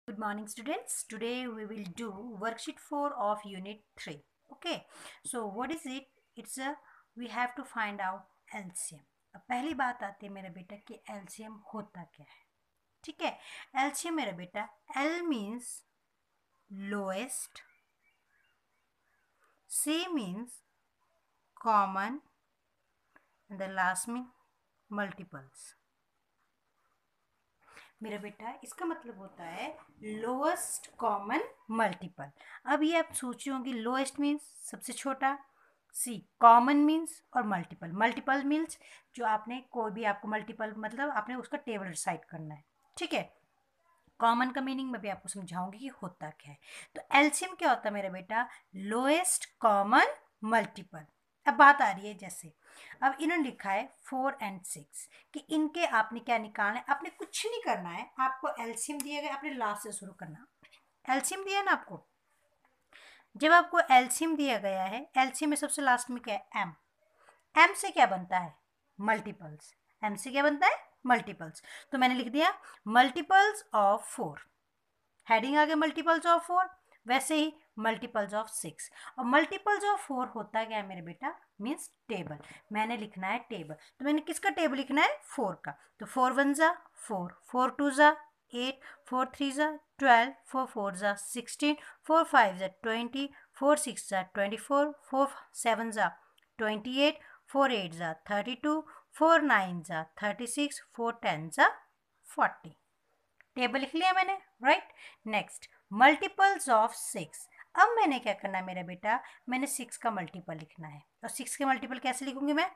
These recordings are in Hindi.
Good morning students. Today we will do worksheet 4 of unit 3. Okay. So what is it? It's a we have to find out LCM. अब पहली बात आती है मेरा बेटा कि LCM होता क्या है. ठीक है. LCM मेरा बेटा L means lowest, C means common and the last mean multiples. मेरा बेटा इसका मतलब होता है लोएस्ट कॉमन मल्टीपल. अब ये आप सोचे होंगे लोएस्ट मीन्स सबसे छोटा, सी कॉमन मीन्स और मल्टीपल. मल्टीपल मीन्स जो आपने कोई भी आपको मल्टीपल मतलब आपने उसका टेबल डिसाइड करना है. ठीक है. कॉमन का मीनिंग मैं भी आपको समझाऊंगी कि होता क्या है. तो एलसीएम क्या होता है मेरा बेटा? Lowest common multiple. अब बात आ रही है जैसे अब इन्होंने लिखा है 4 and 6 कि इनके आपने क्या निकालना है. आपने कुछ नहीं करना है, आपको एलसीएम दिया गया, आपने लास्ट से शुरू करना. एलसीएम दिया है ना आपको. जब आपको एलसीएम दिया गया है, एलसीएम में सबसे लास्ट में क्या है? एम. एम से क्या बनता है? मल्टीपल्स. एम से क्या बनता है? मल्टीपल्स. तो मैंने लिख दिया मल्टीपल्स ऑफ 4. हेडिंग आ गया मल्टीपल्स ऑफ 4. वैसे ही मल्टीपल्स ऑफ 6. और मल्टीपल्स ऑफ 4 होता क्या है मेरे बेटा? Means table. मैंने लिखना है टेबल. तो मैंने किसका टेबल लिखना है? 4 का. तो 4 1 जा 4, 4 2 जा 8, 4 3 जा 12, 4 4 जा 16, 4 5 जा 20, 4 6 जा 24, 4 7 जा 28, 4 8 जा 32, 4 9 जा 36, 4 10 जा 40. टेबल लिख लिया मैंने. राइट. Next multiples of 6. अब मैंने क्या करना है मेरा बेटा? मैंने 6 का मल्टीपल लिखना है. और 6 के मल्टीपल कैसे लिखूंगी मैं?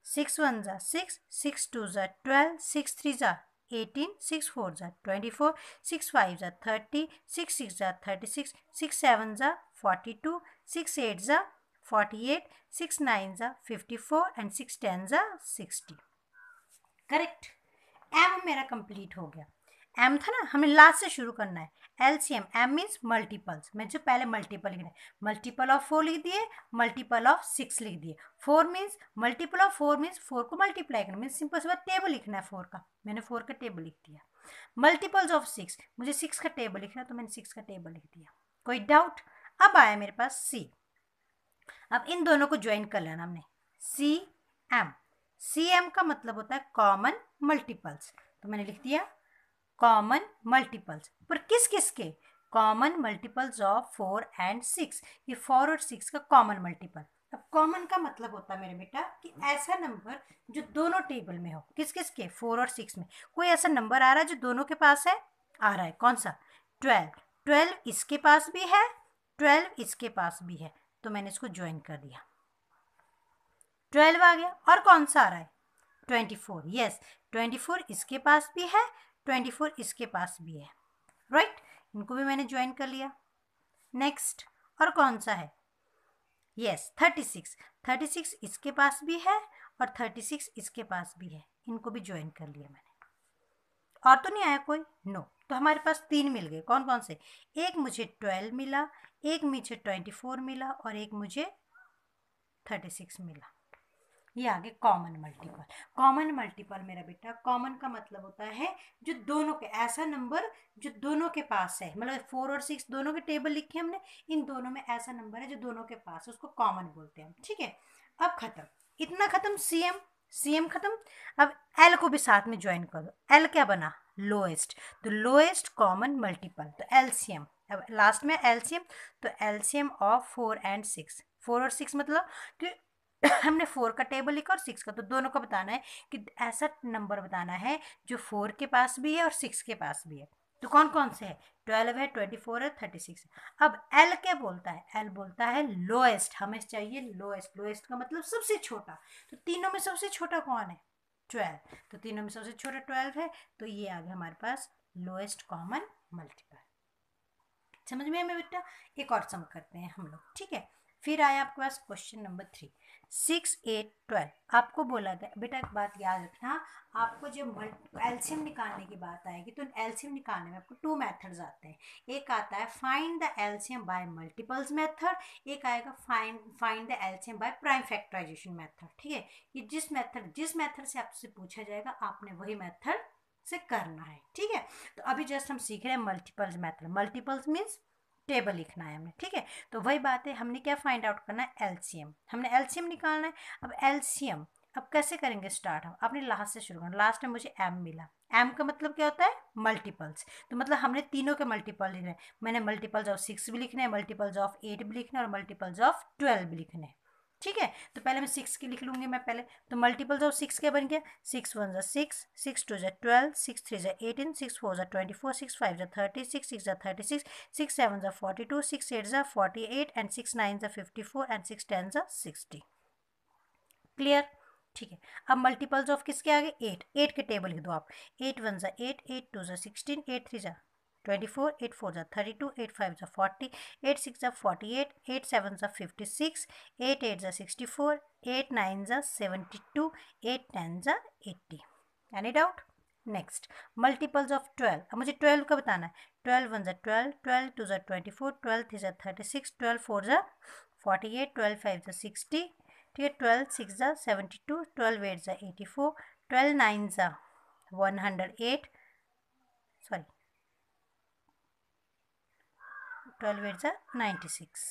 6 1 जा 6, 6 2 जा 12, 6 3 जा 18, 6 4 जा 24, 6 5 जा 30, 6 6 जा 36, 6 7 जा 42, 6 8 जा 48, 6 9 जा 54 एंड 6 10 जा 60. करेक्ट. एम मेरा कंप्लीट हो गया. एम था ना, हमें लास्ट से शुरू करना है. एलसीएम. M means multiples. मैं जो पहले मल्टीपल लिखना है, मल्टीपल ऑफ 4 लिख दिए, मल्टीपल ऑफ 6 लिख दिए. 4 मीन्स मल्टीपल ऑफ 4 मीन्स 4 को मल्टीप्लाई करना मीन्स सिंपल सा टेबल लिखना है 4 का. मैंने 4 का टेबल लिख दिया. मल्टीपल्स ऑफ 6, मुझे 6 का टेबल लिखना है तो मैंने 6 का टेबल लिख दिया. कोई डाउट? अब आया मेरे पास सी. अब इन दोनों को ज्वाइन कर लेना हमने. C M. सी एम का मतलब होता है कॉमन मल्टीपल्स. तो मैंने लिख दिया कॉमन मल्टीपल्स. पर किस किस के? Common multiples of 4 and 6. ये 4 और 6 का कॉमन मल्टीपल. अब कॉमन का मतलब होता है मेरे बेटा कि ऐसा नंबर जो दोनों टेबल में हो. किस किस के? 4 और 6 में. कोई ऐसा नंबर आ रहा है जो दोनों के पास है? आ रहा है. कौन सा? 12. 12 इसके पास भी है, 12 इसके पास भी है. तो मैंने इसको ज्वाइन कर दिया. 12 आ गया. और कौन सा आ रहा है? 24. यस, 24 इसके पास भी है, 24 इसके पास भी है. राइट. इनको भी मैंने ज्वाइन कर लिया. नेक्स्ट और कौन सा है? यस, 36. 36 इसके पास भी है और 36 इसके पास भी है. इनको भी ज्वाइन कर लिया मैंने. और तो नहीं आया कोई? नो. तो हमारे पास 3 मिल गए. कौन कौन से? एक मुझे 12 मिला, एक मुझे 24 मिला और एक मुझे 36 मिला. ये आगे कॉमन मल्टीपल. कॉमन मल्टीपल मेरा बेटा, कॉमन का मतलब होता है जो दोनों के, ऐसा नंबर जो दोनों के पास है. मतलब 4 और 6 दोनों के टेबल लिखे हमने, इन दोनों में ऐसा नंबर है जो दोनों के पास है, उसको कॉमन बोलते हैं. ठीक है. अब खत्म. इतना खत्म. सीएम. सीएम खत्म. अब एल को भी साथ में ज्वाइन कर दो. एल क्या बना? लोएस्ट. तो लोएस्ट कॉमन मल्टीपल. तो एलसीएम. अब लास्ट में एलसीएम. तो एलसीएम ऑफ 4 and 6. 4 और 6 मतलब कि हमने 4 का टेबल लिखा और 6 का. तो दोनों का बताना है कि ऐसा नंबर बताना है जो 4 के पास भी है और 6 के पास भी है. तो कौन कौन से है? 12 है, 24 है, 36 है. अब एल क्या बोलता है? एल बोलता है लोएस्ट. हमें चाहिए लोएस्ट. लोएस्ट का मतलब सबसे छोटा. तो तीनों में सबसे छोटा कौन है? 12. तो तीनों में सबसे छोटा 12 है. तो ये आ गया हमारे पास लोएस्ट कॉमन मल्टीपल. समझ में हमें बेटा? एक और सम करते हैं हम लोग. ठीक है. फिर आया आपके पास क्वेश्चन नंबर 3. 6 8 12. आपको बोला गया बेटा, एक बात याद रखना, आपको जब एलसीएम निकालने की बात आएगी तो एलसीएम निकालने में आपको 2 मेथड्स आते हैं. एक आता है find the LCM by multiples method, एक आएगा find the LCM by prime factorisation method. ठीक है. ये जिस मेथड से आपसे पूछा जाएगा आपने वही मेथड से करना है, ठीक है। तो अभी जस्ट हम सीख रहे हैं multiples method. Multiples means table लिखना है हमें, ठीक है। तो वही बात है, हमने क्या फाइंड आउट करना है, एलसीएम। हमने एलसीएम निकालना है। अब एलसीएम अब कैसे करेंगे स्टार्ट, हम अपने लास्ट से शुरू करना। लास्ट में मुझे एम मिला, एम का मतलब क्या होता है, मल्टीपल्स। तो मतलब हमने तीनों के मल्टीपल लिखने हैं। मैंने मल्टीपल्स ऑफ 6 भी लिखने हैं, मल्टीपल्स ऑफ 8 भी लिखने हैं और मल्टीपल्स ऑफ 12 भी लिखने हैं, ठीक है। तो पहले मैं 6 की लिख लूँगी मैं पहले। तो मल्टीपल्स ऑफ 6 क्या बन गया, 6 1 ज़ा 6, 6 2 ज़ा 12, 6 3 ज़ा 18, 6 4 ज़ा 24, 6 5 ज़ा 30, 6 6 ज़ा 36, 6 7 ज़ा 42, 6 8 ज़ा 48 एंड 6 9 ज़ा 54 एंड 6 10 ज़ा 60। क्लियर, ठीक है। अब मल्टीपल्स ऑफ किसके आगे, 8, 8 के टेबल लिख दो आप। 8 1 ज़ा 8, 8 2 ज़ा 16, 8 3 ज़ा 24, 8 4 ज़ा 32, 8 5 ज़ा 40, 8 6 ज़ा 48, 8 7 ज़ा 56, 8 8 ज़ा 64, 8 9 ज़ा 72, 8 10 ज़ा 80। Any doubt. Next multiples of 12। अब मुझे 12 का बताना है। 12 1 ज़ा 12, 12 2 ज़ा 24, 12 3 ज़ा 36, 12 4 ज़ा 48, 12 5 ज़ा 60, ठीक है। 12 6 ज़ा 72, 12 8 ज़ा 84, 12 9 ज़ा 108, सॉरी 12 8 ज़ा 96,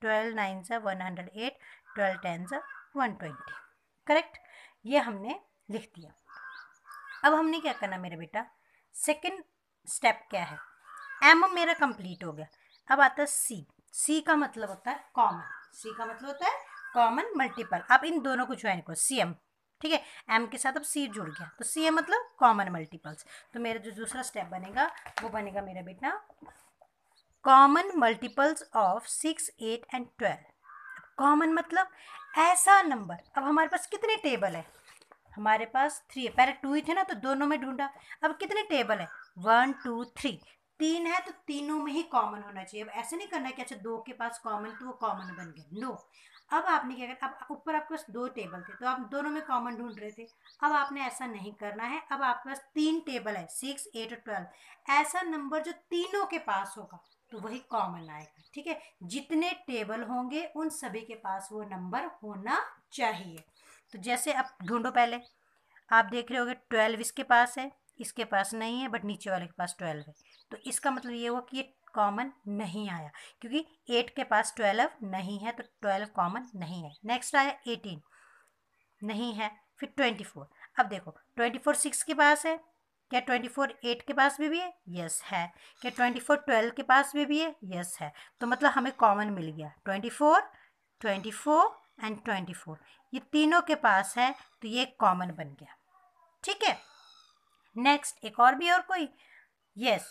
12 9 ज़ा 108, 12 10 ज़ा 120। करेक्ट, ये हमने लिख दिया। अब हमने क्या करना मेरे बेटा, सेकंड स्टेप क्या है, एम मेरा कंप्लीट हो गया। अब आता है सी। सी का मतलब होता है कॉमन। सी का मतलब होता है कॉमन मल्टीपल। आप इन दोनों को ज्वाइन करो, सी एम, ठीक है। एम के साथ अब सी जुड़ गया, तो सी एम मतलब कॉमन मल्टीपल्स। तो मेरा जो दूसरा स्टेप बनेगा वो बनेगा मेरा बेटा common multiples of 6 8 and 12। Common मतलब ऐसा नंबर, अब हमारे पास कितने टेबल है, हमारे पास 3 है, पहले 2 ही थे ना तो दोनों में ढूंढा। अब कितने टेबल है, 1 2 3, 3 है तो तीनों में ही कॉमन होना चाहिए। अब ऐसे नहीं करना है कि अच्छा 2 के पास कॉमन तो वो कॉमन बन गया, नो। अब आपने क्या करना, अब ऊपर आपके पास 2 टेबल थे तो आप दोनों में कॉमन ढूंढ रहे थे। अब आपने ऐसा नहीं करना है, अब आपके पास 3 टेबल है, 6 8 और 12। ऐसा नंबर जो तीनों के पास होगा तो वही कॉमन आएगा, ठीक है। जितने टेबल होंगे उन सभी के पास वो नंबर होना चाहिए। तो जैसे आप ढूंढो, पहले आप देख रहे होगे 12 इसके पास है, इसके पास नहीं है, बट नीचे वाले के पास 12 है। तो इसका मतलब ये हुआ कि ये कॉमन नहीं आया, क्योंकि 8 के पास 12 नहीं है तो 12 कॉमन नहीं है। नेक्स्ट आया 18, नहीं है। फिर 24, अब देखो 24 6 के पास है, क्या 24 8 के पास भी है, यस है। क्या 24 12 के पास भी है, यस है। तो मतलब हमें कॉमन मिल गया 24 24 एंड 24, ये तीनों के पास है तो ये कॉमन बन गया, ठीक है। नेक्स्ट एक और भी, और कोई, यस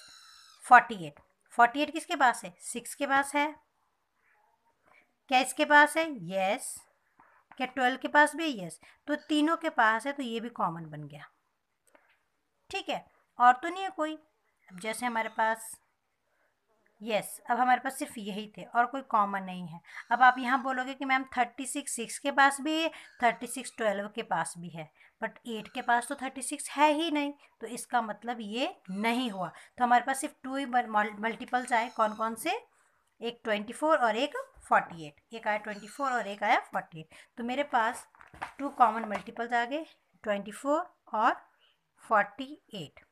48, 48 किसके पास है, 6 के पास है। क्या इसके पास है, यस। क्या 12 के पास भी है, यस। तो तीनों के पास है तो ये भी कॉमन बन गया, ठीक है। और तो नहीं है कोई। अब जैसे हमारे पास, यस अब हमारे पास सिर्फ यही थे और कोई कॉमन नहीं है। अब आप यहाँ बोलोगे कि मैम 36 6 के पास भी है, 36 12 के पास भी है, बट 8 के पास तो 36 है ही नहीं, तो इसका मतलब ये नहीं हुआ। तो हमारे पास सिर्फ 2 ही मल्टीपल्स आए, कौन कौन से, एक 24 और एक 48, एक आया 24 और एक आया 48। तो मेरे पास 2 कॉमन मल्टीपल्स आ गए, 24 और 48,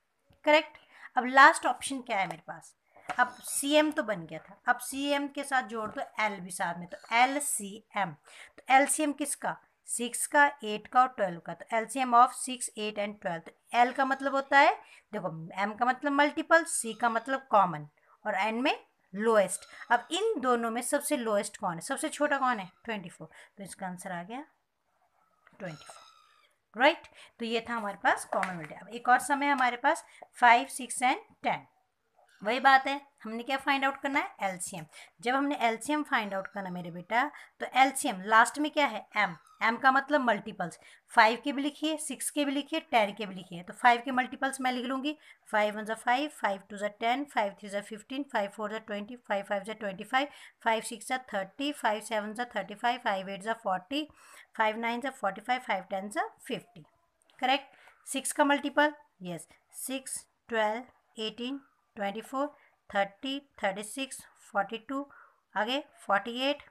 करेक्ट। अब लास्ट ऑप्शन क्या है मेरे पास, अब सी एम तो बन गया था, अब सी एम के साथ जोड़ दो एल भी साथ में, तो एल सी एम। तो एल सी एम किसका, 6 का 8 का और 12 का। तो L C M of 6 8 and 12। तो एल का मतलब होता है, देखो एम का मतलब मल्टीपल, सी का मतलब कॉमन और एन में लोएस्ट। अब इन दोनों में सबसे लोएस्ट कौन है, सबसे छोटा कौन है, 24। तो इसका आंसर आ गया 24, राइट। तो ये था हमारे पास कॉमन मल्टीपल। अब एक और समय हमारे पास 5 6 एंड 10। वही बात है, हमने क्या फाइंड आउट करना है, एलसीएम। जब हमने एलसीएम फाइंड आउट करना मेरे बेटा, तो एलसीएम लास्ट में क्या है, एम। एम का मतलब मल्टीपल्स, 5 के भी लिखिए, 6 के भी लिखिए, 10 के भी लिखिए। तो 5 के मल्टीपल्स मैं लिख लूँगी, 5 1 ज़ा 5, 5 2 ज़ा 10, 5 3 ज़ा 15, 5 4 ज़ा 20, 5 5 ज़ा 25, 5 6 ज़ा 30, 5 7 ज़ा 35, 5 8 ज़ा 40, 5 9 ज़ा 45, 5 10 ज़ा 50, करेक्ट। 6 का मल्टीपल, यस, 6 12 18 24 30 36 42, आगे 48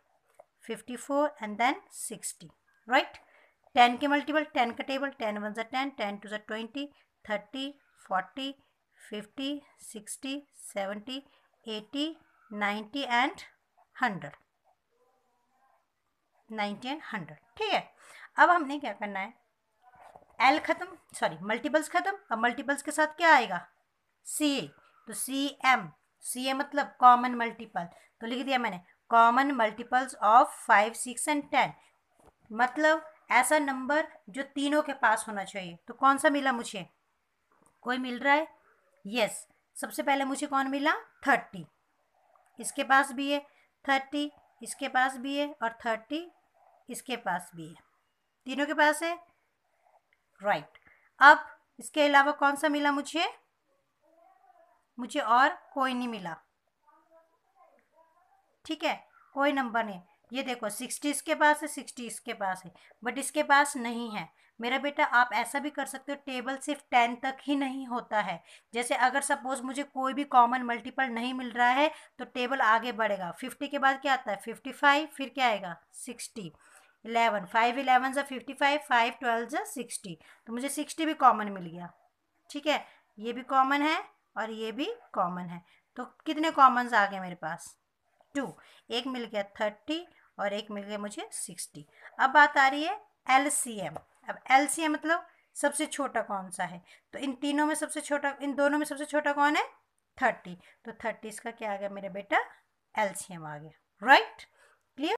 54 एंड देन 60, राइट। 10 के मल्टीपल, 10 का टेबल, 10 1 ज़ा 10, 10 2 ज़ा 20, 30 40, 50, 60, 70, 80, 90 एंड 100, 90 एंड 100। ठीक है, अब हमने क्या करना है, एल खत्म, सॉरी मल्टीपल्स खत्म, अब मल्टीपल्स के साथ क्या आएगा, सी ए, तो सी ए मतलब कॉमन मल्टीपल, तो लिख दिया मैंने कॉमन मल्टीपल्स ऑफ 5, 6 एंड 10, मतलब ऐसा नंबर जो तीनों के पास होना चाहिए। तो कौन सा मिला मुझे, कोई मिल रहा है, यस, सबसे पहले मुझे कौन मिला, 30, इसके पास भी है 30, इसके पास भी है और 30 इसके पास भी है, तीनों के पास है, राइट। अब इसके अलावा कौन सा मिला मुझे और कोई नहीं मिला, ठीक है, कोई नंबर नहीं। ये देखो 60 इसके पास है, 60 इसके पास है, बट इसके पास नहीं है। मेरा बेटा आप ऐसा भी कर सकते हो, टेबल सिर्फ 10 तक ही नहीं होता है। जैसे अगर सपोज मुझे कोई भी कॉमन मल्टीपल नहीं मिल रहा है तो टेबल आगे बढ़ेगा, 50 के बाद क्या आता है 55, फिर क्या आएगा 60, 11, 5 11 ज़ा 55, 5 12 ज़ा 60, तो मुझे 60 भी कॉमन मिल गया, ठीक है, ये भी कॉमन है और ये भी कॉमन है। तो कितने कॉमन्स आ गए मेरे पास, 2, एक मिल गया 30 और एक मिल गया मुझे 60। अब बात आ रही है LCM। अब LCM मतलब सबसे छोटा कौन सा है, तो इन तीनों में सबसे छोटा, इन दोनों में सबसे छोटा कौन है 30, तो 30 का क्या आ गया मेरा बेटा LCM आ गया, राइट।